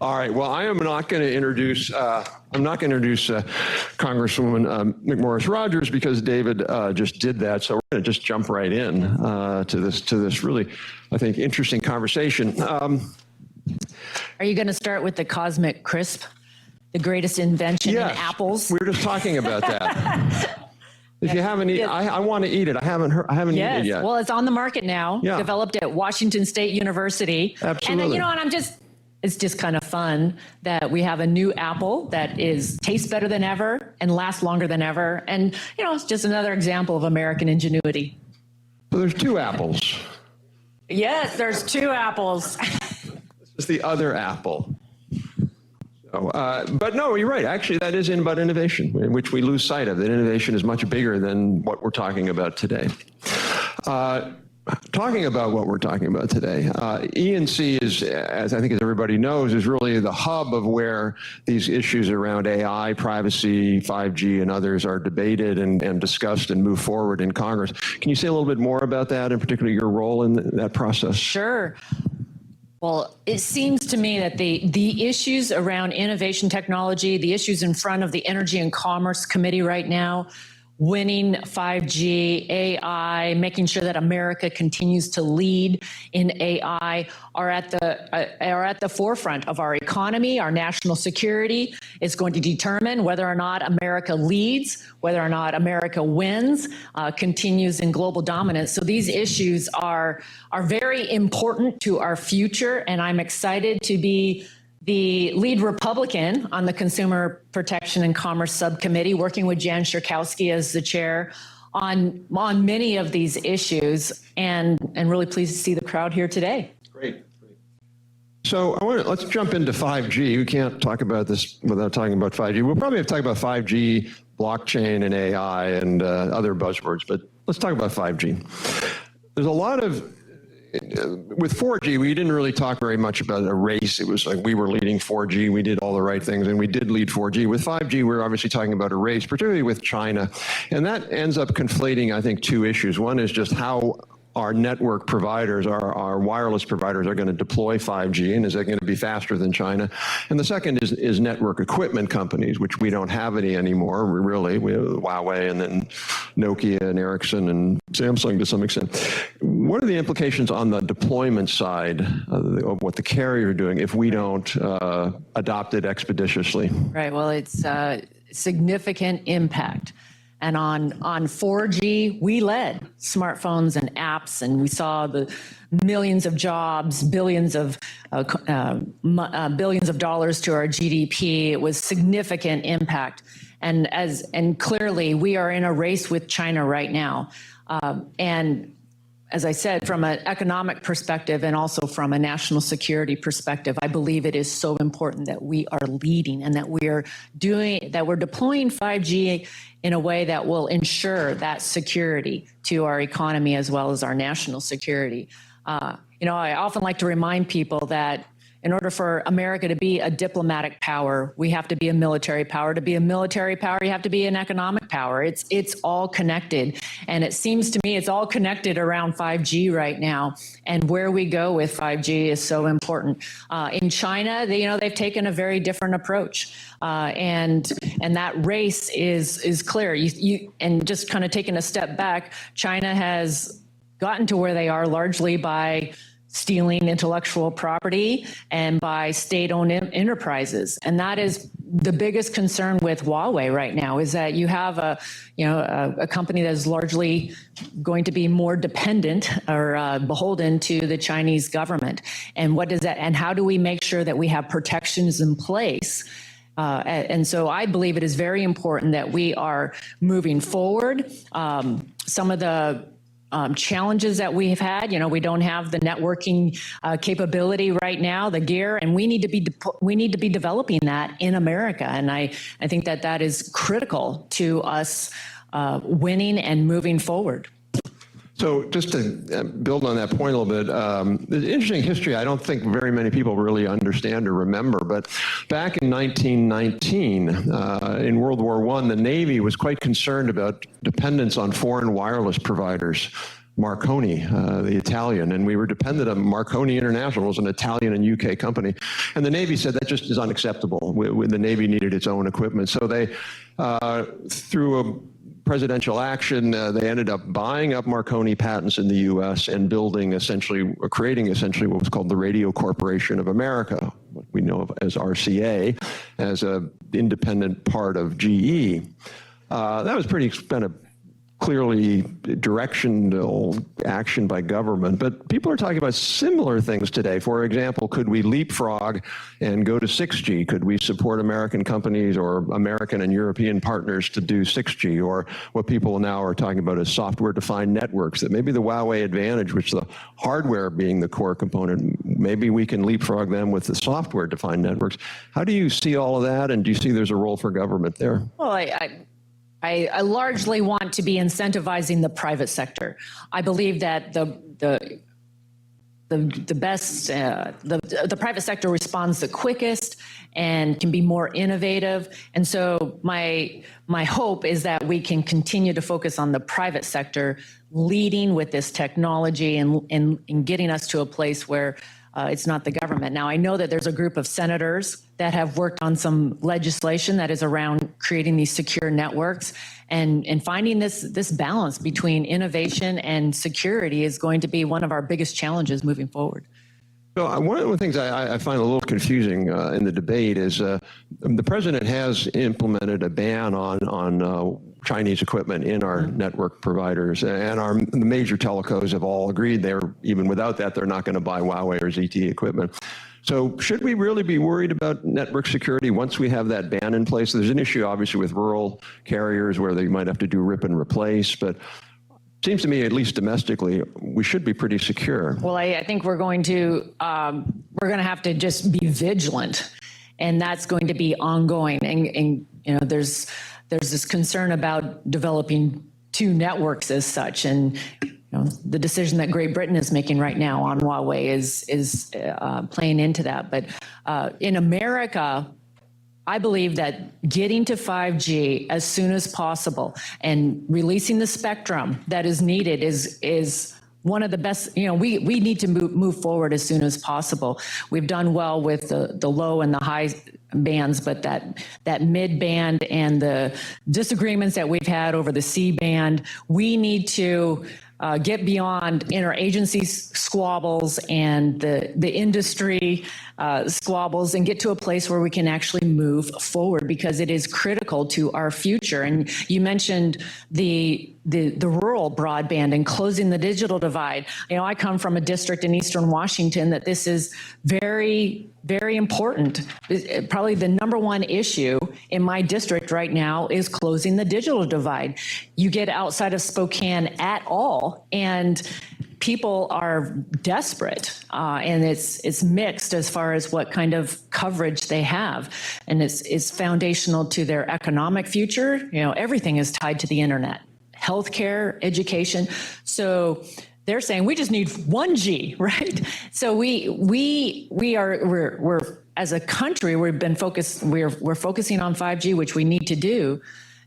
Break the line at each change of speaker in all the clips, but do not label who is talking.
All right. Well, I'm not going to introduce Congresswoman McMorris Rodgers because David just did that. So we're going to just jump right in to this really, I think, interesting conversation.
Are you going to start with the Cosmic Crisp, the greatest invention in apples?
We were just talking about that. If you haven't eaten, I want to eat it. I haven't eaten it yet.
Well, it's on the market now.
Yeah.
Developed at Washington State University.
Absolutely.
And it's just kind of fun that we have a new apple that tastes better than ever and lasts longer than ever. And, it's just another example of American ingenuity.
So there's two apples.
Yes, there's two apples.
This is the other apple. But no, you're right. Actually, that is about innovation, which we lose sight of. That innovation is much bigger than what we're talking about today. Talking about what we're talking about today, E&C is, as everybody knows, is really the hub of where these issues around AI, privacy, 5G, and others are debated and discussed and move forward in Congress. Can you say a little bit more about that, and particularly your role in that process?
Sure. Well, it seems to me that the issues around innovation technology, the issues in front of the Energy and Commerce Committee right now, winning 5G, AI, making sure that America continues to lead in AI are at the forefront of our economy. Our national security is going to determine whether or not America leads, whether or not America wins, continues in global dominance. So these issues are very important to our future, and I'm excited to be the lead Republican on the Consumer Protection and Commerce Subcommittee, working with Jan Schakowsky as the chair on many of these issues, and really pleased to see the crowd here today.
Great. So let's jump into 5G. We can't talk about this without talking about 5G. We'll probably have to talk about 5G, blockchain, and AI, and other buzzwords, but let's talk about 5G. There's a lot of with 4G, we didn't really talk very much about a race. It was like we were leading 4G. We did all the right things, and we did lead 4G. With 5G, we're obviously talking about a race, particularly with China. And that ends up conflating, I think, two issues. One is just how our network providers, our wireless providers are going to deploy 5G, and is it going to be faster than China? And the second is network equipment companies, which we don't have any anymore, really. We have Huawei and then Nokia and Ericsson and Samsung to some extent. What are the implications on the deployment side of what the carrier are doing if we don't adopt it expeditiously?
Right, well, it's a significant impact. And on 4G, we led smartphones and apps, and we saw the millions of jobs, billions of dollars to our GDP. It was significant impact, and clearly we are in a race with China right now. And as I said, from an economic perspective and also from a national security perspective, I believe it is so important that we are leading and that we're deploying 5G in a way that will ensure that security to our economy as well as our national security. I often like to remind people that in order for America to be a diplomatic power, we have to be a military power. To be a military power, you have to be an economic power. It's all connected. And it seems to me it's all connected around 5G right now. And where we go with 5G is so important. In China, they've taken a very different approach. And that race is clear. And just kind of taking a step back, China has gotten to where they are largely by stealing intellectual property and by state-owned enterprises. And that is the biggest concern with Huawei right now, is that you have a company that is largely going to be more dependent or beholden to the Chinese government. And what does that, and how do we make sure that we have protections in place? And so I believe it is very important that we are moving forward. Some of the challenges that we've had, we don't have the networking capability right now, the gear, and we need to be developing that in America. And I think that is critical to us winning and moving forward.
So just to build on that point a little bit, there's an interesting history I don't think very many people really understand or remember, but back in 1919, in World War I, the Navy was quite concerned about dependence on foreign wireless providers. Marconi, the Italian, and we were dependent on Marconi International, was an Italian and UK company. And the Navy said that just is unacceptable. The Navy needed its own equipment. So they, through a presidential action, they ended up buying up Marconi patents in the US and creating essentially what was called the Radio Corporation of America, what we know of as RCA, as an independent part of GE. That was pretty clearly directional action by government, but people are talking about similar things today. For example, could we leapfrog and go to 6G? Could we support American companies or American and European partners to do 6G? Or what people now are talking about is software-defined networks, that maybe the Huawei advantage, which the hardware being the core component, maybe we can leapfrog them with the software-defined networks. How do you see all of that, and do you see there's a role for government there?
Well, I largely want to be incentivizing the private sector. I believe that the private sector responds the quickest and can be more innovative. And so my hope is that we can continue to focus on the private sector leading with this technology and getting us to a place where it's not the government. Now, I know that there's a group of senators that have worked on some legislation that is around creating these secure networks, and finding this balance between innovation and security is going to be one of our biggest challenges moving forward.
So one of the things I find a little confusing in the debate is the president has implemented a ban on Chinese equipment in our network providers, and the major telcos have all agreed even without that, they're not going to buy Huawei or ZTE equipment. So should we really be worried about network security once we have that ban in place? There's an issue, obviously, with rural carriers where they might have to do rip and replace, but it seems to me, at least domestically, we should be pretty secure.
Well, I think we're going to have to just be vigilant, and that's going to be ongoing. And you know, there's this concern about developing two networks as such, and the decision that Great Britain is making right now on Huawei is playing into that. But in America, I believe that getting to 5G as soon as possible and releasing the spectrum that is needed is one of the best. We need to move forward as soon as possible. We've done well with the low and the high bands, but that mid band and the disagreements that we've had over the C band, we need to get beyond interagency squabbles and the industry squabbles and get to a place where we can actually move forward, because it is critical to our future. And you mentioned the rural broadband and closing the digital divide. I come from a district in Eastern Washington that this is very, very important. Probably the number one issue in my district right now is closing the digital divide. You get outside of Spokane at all, and people are desperate, and it's mixed as far as what kind of coverage they have, and it's foundational to their economic future. Everything is tied to the internet, healthcare, education. So they're saying we just need 1G, right? So we're as a country, we're focusing on 5G, which we need to do,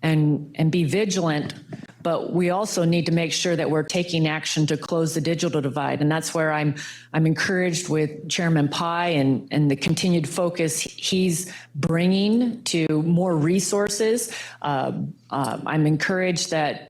and be vigilant. But we also need to make sure that we're taking action to close the digital divide. And that's where I'm encouraged with Chairman Pai and the continued focus he's bringing to more resources. I'm encouraged that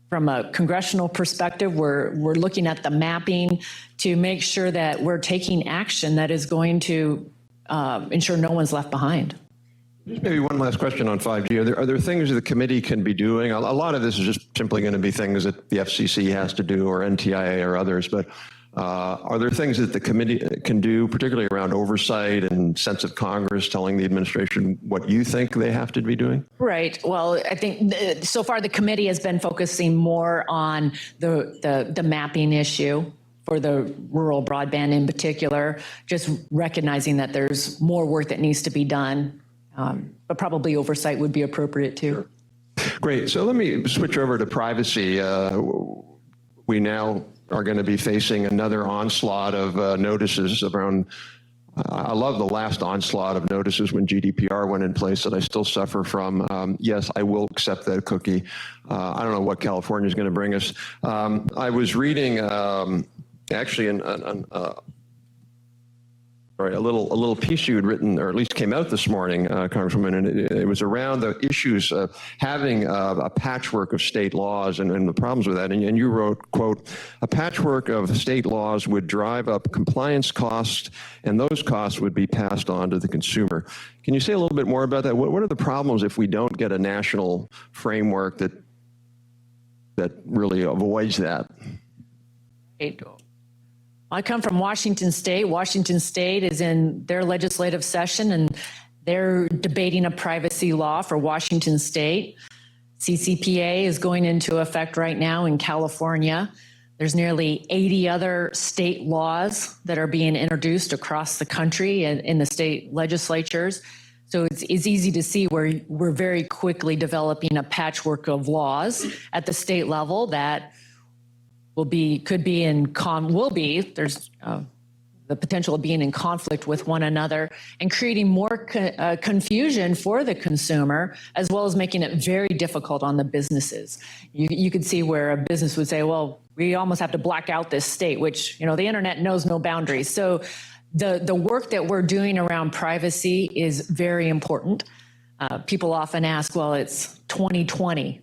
from a congressional perspective, we're looking at the mapping to make sure that we're taking action that is going to ensure no one's left behind.
Just maybe one last question on 5G. Are there things the committee can be doing? A lot of this is just simply going to be things that the FCC has to do, or NTIA or others, but are there things that the committee can do, particularly around oversight and sense of Congress telling the administration what you think they have to be doing?
Right. Well, I think so far the committee has been focusing more on the mapping issue for the rural broadband in particular, just recognizing that there's more work that needs to be done. But probably oversight would be appropriate too.
Sure. Great. So let me switch over to privacy. We now are going to be facing another onslaught of notices around I love the last onslaught of notices when GDPR went in place that I still suffer from. Yes, I will accept that cookie. I don't know what California is going to bring us. I was reading actually a little piece you had written, or at least came out this morning, Congresswoman, and it was around the issues of having a patchwork of state laws and the problems with that. And you wrote, quote, "A patchwork of state laws would drive up compliance costs, and those costs would be passed on to the consumer." Can you say a little bit more about that? What are the problems if we don't get a national framework that really avoids that?
I come from Washington State. Washington State is in their legislative session, and they're debating a privacy law for Washington State. CCPA is going into effect right now in California. There's nearly 80 other state laws that are being introduced across the country and in the state legislatures. So it's easy to see where we're very quickly developing a patchwork of laws at the state level that there's the potential of being in conflict with one another and creating more confusion for the consumer, as well as making it very difficult on the businesses. You could see where a business would say, well, we almost have to black out this state, which, the internet knows no boundaries. So the work that we're doing around privacy is very important. People often ask, well, it's 2020,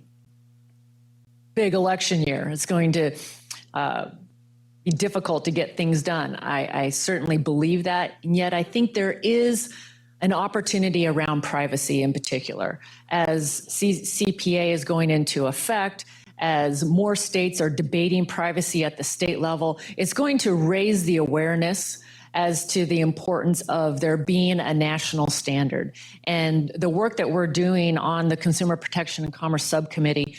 big election year. It's going to be difficult to get things done. I certainly believe that, and yet I think there is an opportunity around privacy in particular. As CCPA is going into effect, as more states are debating privacy at the state level, it's going to raise the awareness as to the importance of there being a national standard. And the work that we're doing on the Consumer Protection and Commerce Subcommittee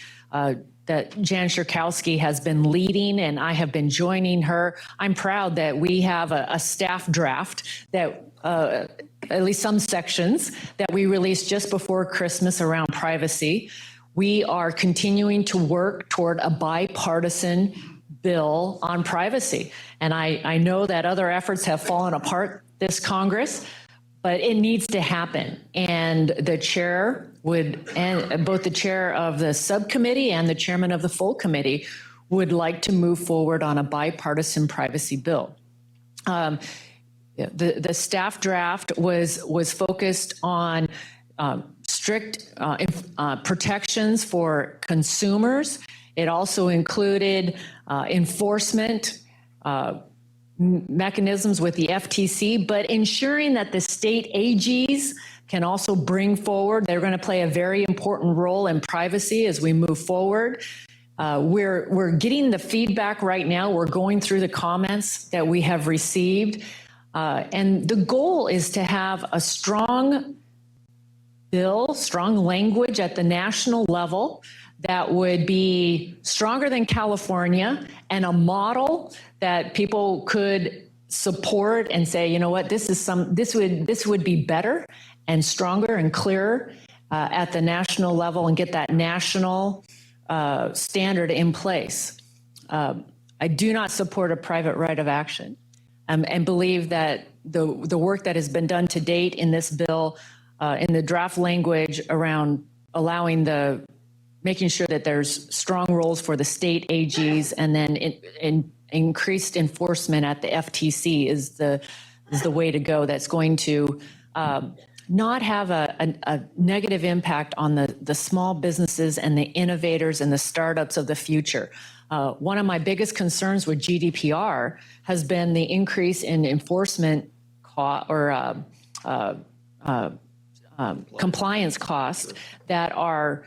that Jan Schierkowski has been leading, and I have been joining her. I'm proud that we have a staff draft that, at least some sections, that we released just before Christmas around privacy. We are continuing to work toward a bipartisan bill on privacy. And I know that other efforts have fallen apart this Congress, but it needs to happen. And the chair and both the chair of the subcommittee and the chairman of the full committee would like to move forward on a bipartisan privacy bill. The staff draft was focused on strict protections for consumers. It also included enforcement mechanisms with the FTC, but ensuring that the state AGs can also bring forward. They're going to play a very important role in privacy as we move forward. We're getting the feedback right now. We're going through the comments that we have received. And the goal is to have a strong bill, strong language at the national level that would be stronger than California, and a model that people could support and say, you know what, this would be better and stronger and clearer at the national level, and get that national standard in place. I do not support a private right of action, and believe that the work that has been done to date in this bill, in the draft language around allowing making sure that there's strong roles for the state AGs, and then increased enforcement at the FTC is the way to go. That's going to not have a negative impact on the small businesses and the innovators and the startups of the future. One of my biggest concerns with GDPR has been the increase in enforcement compliance costs that are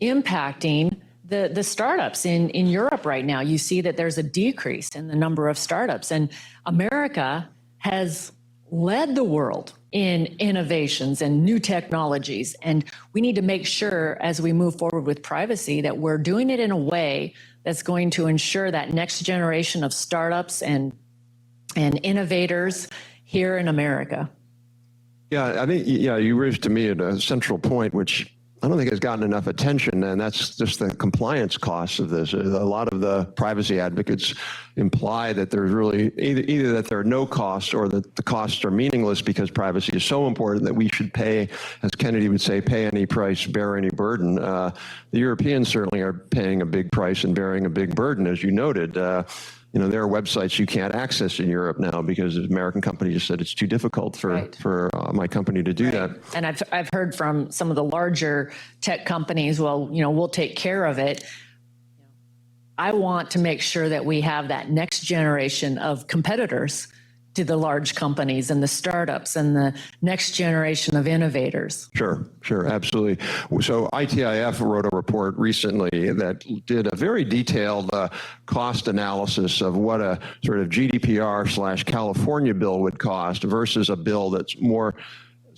impacting the startups in Europe right now. You see that there's a decrease in the number of startups, and America has led the world in innovations and new technologies. And we need to make sure as we move forward with privacy that we're doing it in a way that's going to ensure that next generation of startups and innovators here in America.
Yeah, I think, you raised to me at a central point, which I don't think has gotten enough attention, and that's just the compliance costs of this. A lot of the privacy advocates imply that there's really either that there are no costs or that the costs are meaningless because privacy is so important that we should pay, as Kennedy would say, pay any price, bear any burden. The Europeans certainly are paying a big price and bearing a big burden, as you noted. You know, there are websites you can't access in Europe now because the American company just said it's too difficult for my company to do that.
And I've heard from some of the larger tech companies, well, you know, we'll take care of it. I want to make sure that we have that next generation of competitors to the large companies and the startups and the next generation of innovators.
Sure, absolutely. So ITIF wrote a report recently that did a very detailed cost analysis of what a sort of GDPR/California bill would cost versus a bill that's more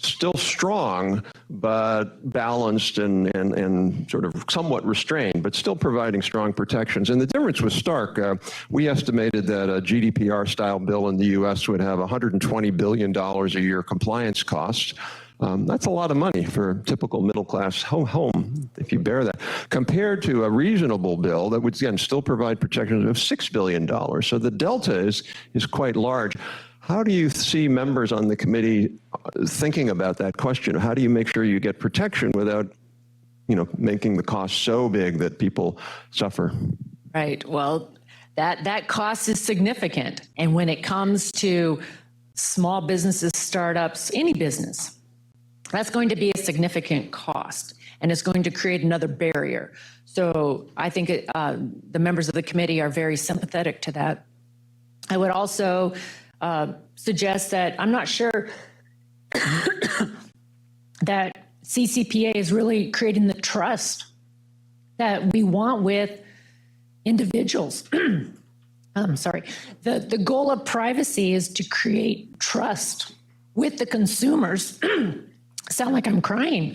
still strong, but balanced and sort of somewhat restrained, but still providing strong protections. And the difference was stark. We estimated that a GDPR-style bill in the U.S. would have $120 billion a year compliance costs. That's a lot of money for a typical middle-class home, if you bear that, compared to a reasonable bill that would, again, still provide protections of $6 billion. So the delta is quite large. How do you see members on the committee thinking about that question? How do you make sure you get protection without, you know, making the cost so big that people suffer?
Right. Well, that cost is significant. And when it comes to small businesses, startups, any business, that's going to be a significant cost, and it's going to create another barrier. So I think the members of the committee are very sympathetic to that. I would also suggest that I'm not sure that CCPA is really creating the trust that we want with individuals. I'm sorry. The goal of privacy is to create trust with the consumers. Sound like I'm crying.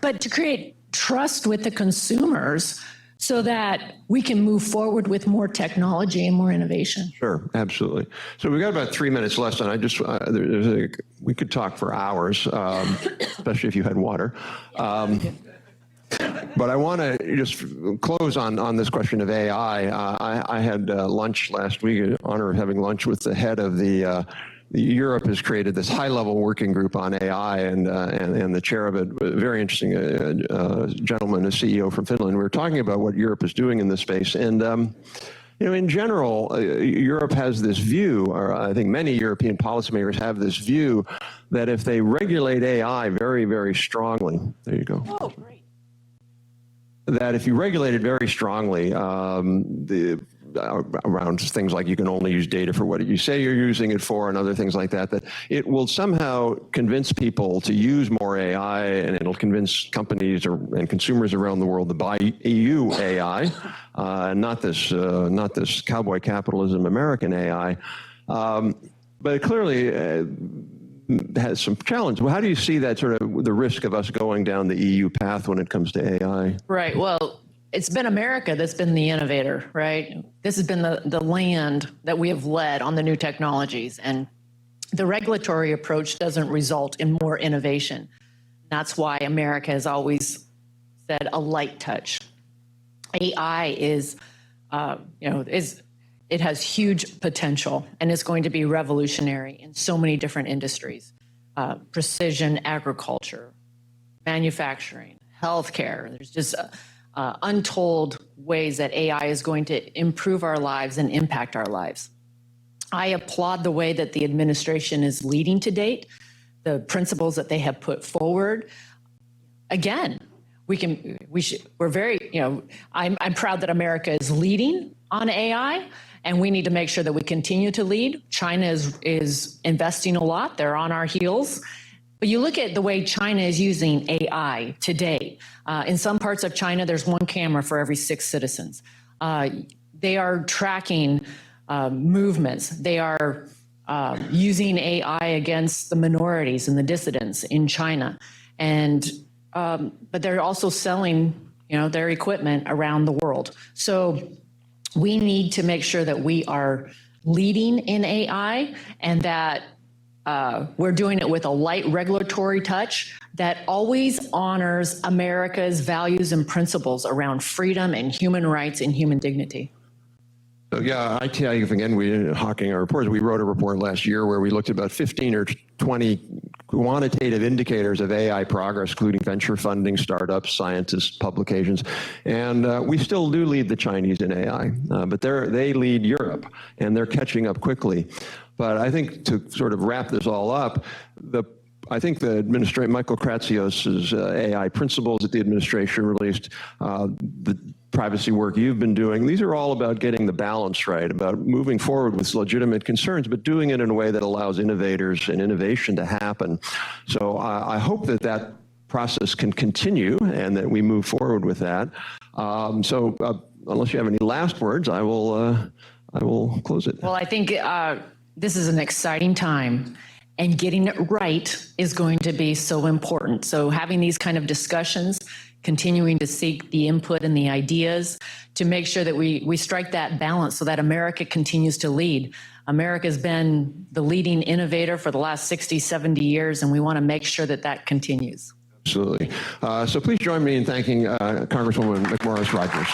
But to create trust with the consumers so that we can move forward with more technology and more innovation.
Sure, absolutely. So we've got about 3 minutes left, and I just we could talk for hours, especially if you had water. But I want to just close on this question of AI. I had lunch last week, the honor of having lunch with the head of the Europe has created this high-level working group on AI, and the chair of it, a very interesting gentleman, a CEO from Finland. We were talking about what Europe is doing in this space, and you know, in general, Europe has this view, or I think many European policymakers have this view, that if they regulate AI very, very strongly, there you go.
Oh, great.
That if you regulate it very strongly, around things like you can only use data for what you say you're using it for and other things like that, that it will somehow convince people to use more AI, and it'll convince companies and consumers around the world to buy EU AI, not this cowboy capitalism American AI. But it clearly has some challenge. Well, how do you see that sort of the risk of us going down the EU path when it comes to AI?
Right. Well, it's been America that's been the innovator, right? This has been the land that we have led on the new technologies, and the regulatory approach doesn't result in more innovation. That's why America has always said a light touch. AI is, it has huge potential, and it's going to be revolutionary in so many different industries: precision agriculture, manufacturing, healthcare. There's just untold ways that AI is going to improve our lives and impact our lives. I applaud the way that the administration is leading to date, the principles that they have put forward. Again, we're very, I'm proud that America is leading on AI, and we need to make sure that we continue to lead. China is investing a lot. They're on our heels. But you look at the way China is using AI today. In some parts of China, there's one camera for every 6 citizens. They are tracking movements. They are using AI against the minorities and the dissidents in China. And but they're also selling, their equipment around the world. So we need to make sure that we are leading in AI, and that We're doing it with a light regulatory touch that always honors America's values and principles around freedom and human rights and human dignity.
So yeah, I tell you again, we hawking our reports. We wrote a report last year where we looked at about 15 or 20 quantitative indicators of AI progress, including venture funding, startups, scientists, publications, and we still do lead the Chinese in AI, but they lead Europe, and they're catching up quickly. But I think to sort of wrap this all up, I think the Michael Kratsios's AI principles that the administration released, the privacy work you've been doing, these are all about getting the balance right, about moving forward with legitimate concerns, but doing it in a way that allows innovators and innovation to happen. So I hope that that process can continue and that we move forward with that. Unless you have any last words, I will close it.
Well, I think this is an exciting time. And getting it right is going to be so important. So having these kind of discussions, continuing to seek the input and the ideas to make sure that we strike that balance so that America continues to lead. America's been the leading innovator for the last 60, 70 years, and we want to make sure that that continues.
Absolutely. So please join me in thanking Congresswoman McMorris Rodgers.